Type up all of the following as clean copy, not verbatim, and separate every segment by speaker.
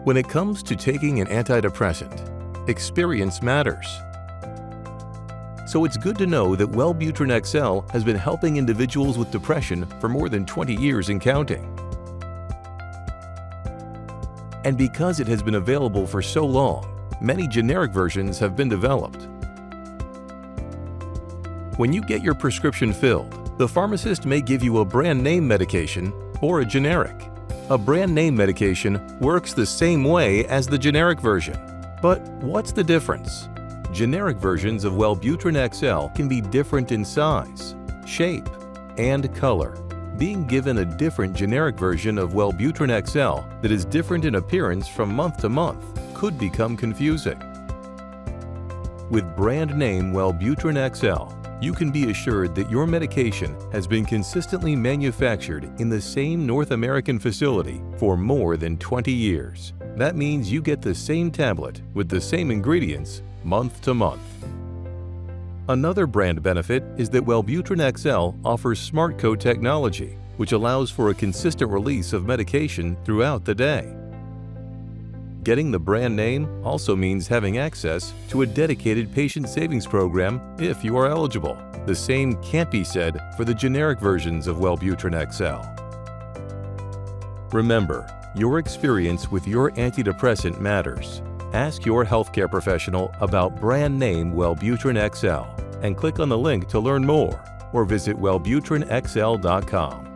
Speaker 1: When it comes to taking an antidepressant, experience matters. So it's good to know that WELLBUTRIN XL has been helping individuals with depression for more than 20 years and counting. And because it has been available for so long, many generic versions have been developed. When you get your prescription filled, the pharmacist may give you a brand name medication or a generic. A brand name medication works the same way as the generic version. But what's the difference? Generic versions of WELLBUTRIN XL can be different in size, shape, and color. Being given a different generic version of WELLBUTRIN XL that is different in appearance from month to month could become confusing. With brand name WELLBUTRIN XL, you can be assured that your medication has been consistently manufactured in the same North American facility for more than 20 years. That means you get the same tablet with the same ingredients month to month. Another brand benefit is that WELLBUTRIN XL offers Smart Code technology, which allows for a consistent release of medication throughout the day. Getting the brand name also means having access to a dedicated patient savings program if you are eligible. The same can't be said for the generic versions of WELLBUTRIN XL. Remember, your experience with your antidepressant matters. Ask your healthcare professional about brand name WELLBUTRIN XL and click on the link to learn more or visit wellbutrinxl.com.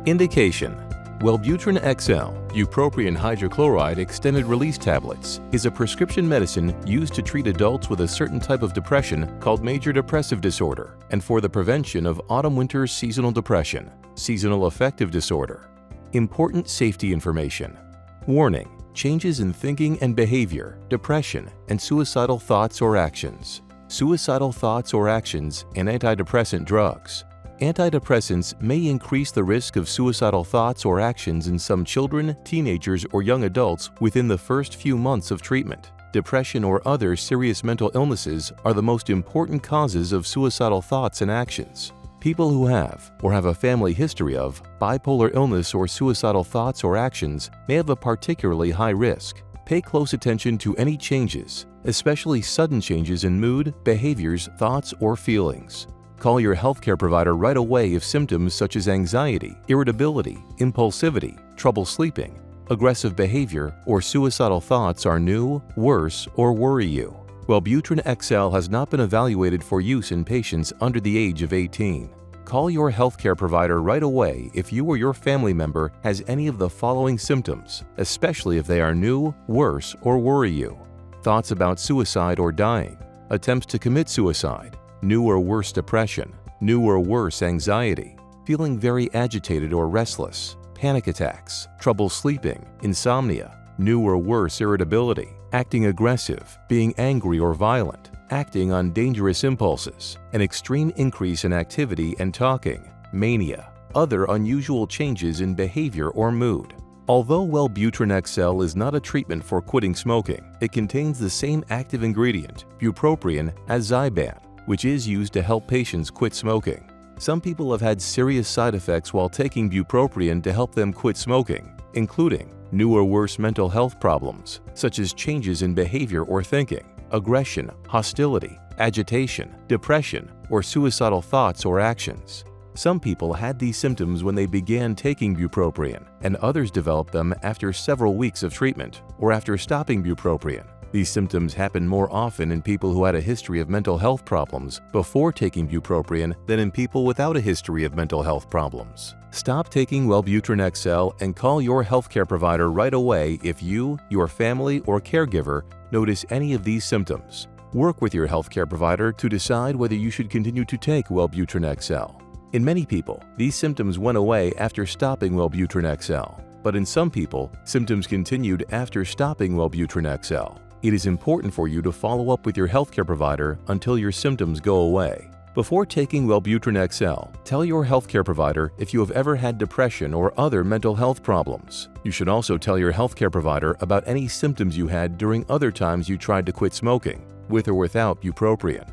Speaker 1: Indication: WELLBUTRIN XL, bupropion hydrochloride extended release tablets, is a prescription medicine used to treat adults with a certain type of depression called major depressive disorder and for the prevention of autumn-winter seasonal depression, seasonal affective disorder. Important safety information. Warning: changes in thinking and behavior, depression, and suicidal thoughts or actions. Suicidal thoughts or actions and antidepressant drugs. Antidepressants may increase the risk of suicidal thoughts or actions in some children, teenagers, or young adults within the first few months of treatment. Depression or other serious mental illnesses are the most important causes of suicidal thoughts and actions. People who have, or have a family history of, bipolar illness or suicidal thoughts or actions may have a particularly high risk. Pay close attention to any changes, especially sudden changes in mood, behaviors, thoughts, or feelings. Call your healthcare provider right away if symptoms such as anxiety, irritability, impulsivity, trouble sleeping, aggressive behavior, or suicidal thoughts are new, worse, or worry you. WELLBUTRIN XL has not been evaluated for use in patients under the age of 18. Call your healthcare provider right away if you or your family member has any of the following symptoms, especially if they are new, worse, or worry you. Thoughts about suicide or dying, attempts to commit suicide, new or worse depression, new or worse anxiety, feeling very agitated or restless, panic attacks, trouble sleeping, insomnia, new or worse irritability, acting aggressive, being angry or violent, acting on dangerous impulses, an extreme increase in activity and talking, mania, other unusual changes in behavior or mood. Although WELLBUTRIN XL is not a treatment for quitting smoking, it contains the same active ingredient, bupropion, as Zyban, which is used to help patients quit smoking. Some people have had serious side effects while taking bupropion to help them quit smoking, including new or worse mental health problems, such as changes in behavior or thinking, aggression, hostility, agitation, depression, or suicidal thoughts or actions. Some people had these symptoms when they began taking bupropion, and others developed them after several weeks of treatment or after stopping bupropion. These symptoms happen more often in people who had a history of mental health problems before taking bupropion than in people without a history of mental health problems. Stop taking WELLBUTRIN XL and call your healthcare provider right away if you, your family, or caregiver notice any of these symptoms. Work with your healthcare provider to decide whether you should continue to take WELLBUTRIN XL. In many people, these symptoms went away after stopping WELLBUTRIN XL, but in some people, symptoms continued after stopping WELLBUTRIN XL. It is important for you to follow up with your healthcare provider until your symptoms go away. Before taking WELLBUTRIN XL, tell your healthcare provider if you have ever had depression or other mental health problems. You should also tell your healthcare provider about any symptoms you had during other times you tried to quit smoking, with or without bupropion.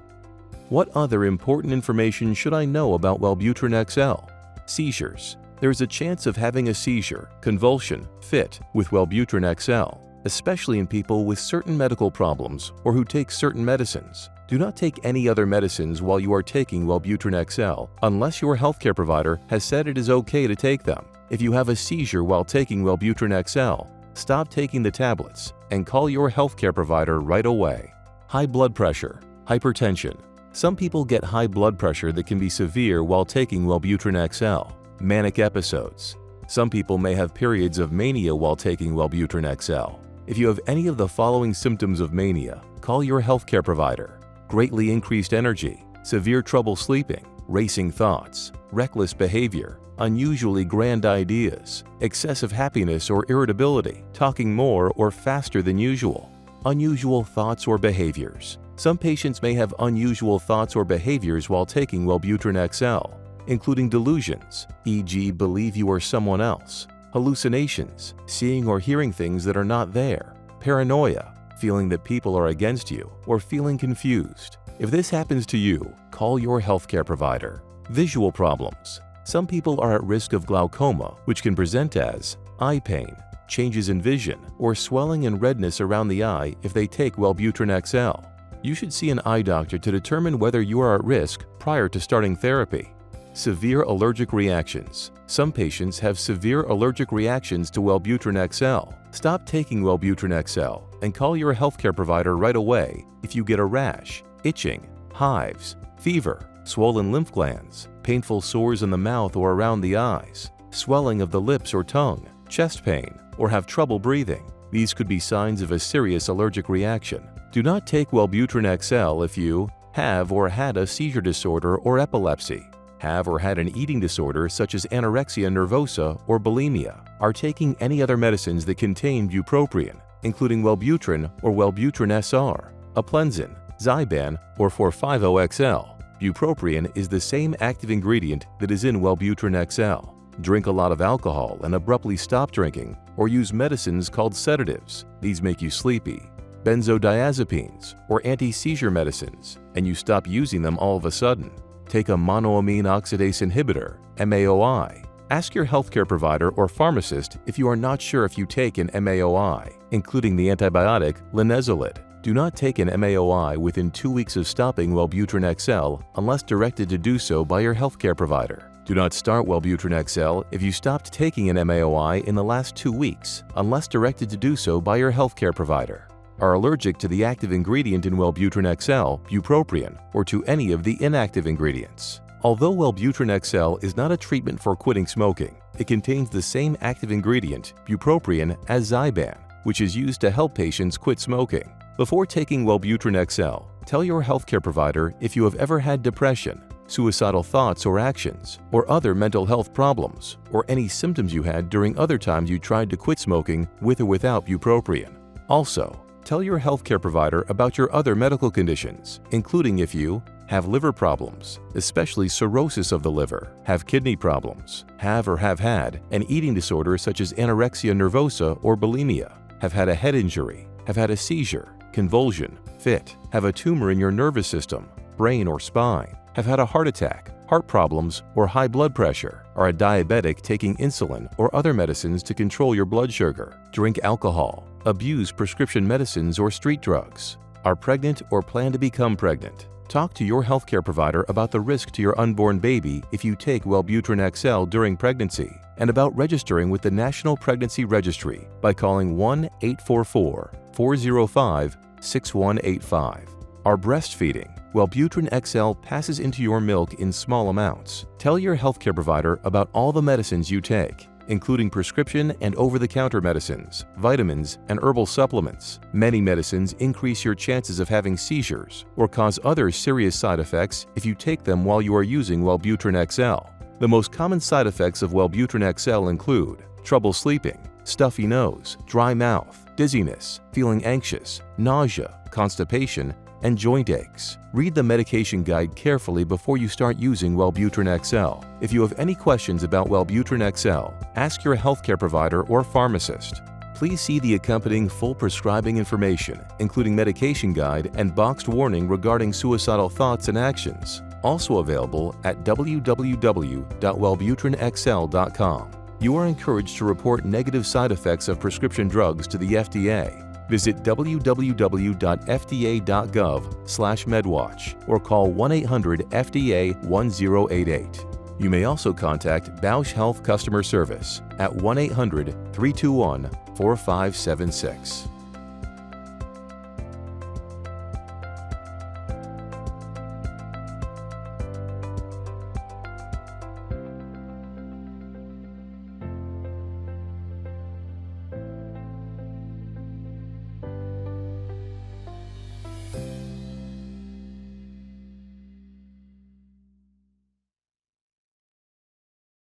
Speaker 1: What other important information should I know about WELLBUTRIN XL? Seizures. there is a chance of having a seizure, convulsion, fit with Wellbutrin XL, especially in people with certain medical problems or who take certain medicines. Do not take any other medicines while you are taking Wellbutrin XL unless your healthcare provider has said it is okay to take them. If you have a seizure while taking Wellbutrin XL, stop taking the tablets and call your healthcare provider right away. High blood pressure, hypertension. Some people get high blood pressure that can be severe while taking Wellbutrin XL. Manic episodes. Some people may have periods of mania while taking Wellbutrin XL. If you have any of the following symptoms of mania, call your healthcare provider. Greatly increased energy, severe trouble sleeping, racing thoughts, reckless behavior, unusually grand ideas, excessive happiness or irritability, talking more or faster than usual, unusual thoughts or behaviors. Some patients may have unusual thoughts or behaviors while taking Wellbutrin XL, including delusions, e.g. believe you are someone else, hallucinations, seeing or hearing things that are not there, paranoia, feeling that people are against you, or feeling confused. If this happens to you, call your healthcare provider. Visual problems. Some people are at risk of glaucoma, which can present as eye pain, changes in vision, or swelling and redness around the eye if they take Wellbutrin XL. You should see an eye doctor to determine whether you are at risk prior to starting therapy. Severe allergic reactions. Some patients have severe allergic reactions to Wellbutrin XL. Stop taking Wellbutrin XL and call your healthcare provider right away if you get a rash, itching, hives, fever, swollen lymph glands, painful sores in the mouth or around the eyes, swelling of the lips or tongue, chest pain, or have trouble breathing. These could be signs of a serious allergic reaction. Do not take Wellbutrin XL if you have or had a seizure disorder or epilepsy, have or had an eating disorder such as anorexia nervosa or bulimia, are taking any other medicines that contain bupropion, including Wellbutrin or Wellbutrin SR, Aplenzin, Zyban, or 450XL. Bupropion is the same active ingredient that is in Wellbutrin XL. Drink a lot of alcohol and abruptly stop drinking, or use medicines called sedatives. These make you sleepy. Benzodiazepines or anti-seizure medicines, and you stop using them all of a sudden. Take a monoamine oxidase inhibitor, MAOI. Ask your healthcare provider or pharmacist if you are not sure if you take an MAOI, including the antibiotic linezolid. Do not take an MAOI within 2 weeks of stopping Wellbutrin XL unless directed to do so by your healthcare provider. Do not start Wellbutrin XL if you stopped taking an MAOI in the last 2 weeks unless directed to do so by your healthcare provider. Are allergic to the active ingredient in Wellbutrin XL, bupropion, or to any of the inactive ingredients. Although Wellbutrin XL is not a treatment for quitting smoking, it contains the same active ingredient, bupropion, as Zyban, which is used to help patients quit smoking. Before taking Wellbutrin XL, tell your healthcare provider if you have ever had depression, suicidal thoughts or actions, or other mental health problems, or any symptoms you had during other times you tried to quit smoking with or without bupropion. Also, tell your healthcare provider about your other medical conditions, including if you have liver problems, especially cirrhosis of the liver, have kidney problems, have or have had an eating disorder such as anorexia nervosa or bulimia, have had a head injury, have had a seizure, convulsion, fit, have a tumor in your nervous system, brain or spine, have had a heart attack, heart problems, or high blood pressure, are a diabetic taking insulin or other medicines to control your blood sugar, drink alcohol, abuse prescription medicines or street drugs, are pregnant or plan to become pregnant. Talk to your healthcare provider about the risk to your unborn baby if you take Wellbutrin XL during pregnancy, and about registering with the National Pregnancy Registry by calling 1-844-405-6185. Are breastfeeding. Wellbutrin XL passes into your milk in small amounts. Tell your healthcare provider about all the medicines you take, including prescription and over-the-counter medicines, vitamins, and herbal supplements. Many medicines increase your chances of having seizures or cause other serious side effects if you take them while you are using Wellbutrin XL. The most common side effects of Wellbutrin XL include trouble sleeping, stuffy nose, dry mouth, dizziness, feeling anxious, nausea, constipation, and joint aches. Read the medication guide carefully before you start using Wellbutrin XL. If you have any questions about Wellbutrin XL, ask your healthcare provider or pharmacist. Please see the accompanying full prescribing information, including medication guide and boxed warning regarding suicidal thoughts and actions. Also available at www.wellbutrinxl.com. You are encouraged to report negative side effects of prescription drugs to the FDA. Visit www.fda.gov/medwatch or call 1-800-FDA-1088. You may also contact Bausch Health Customer Service at 1-800-321-4576.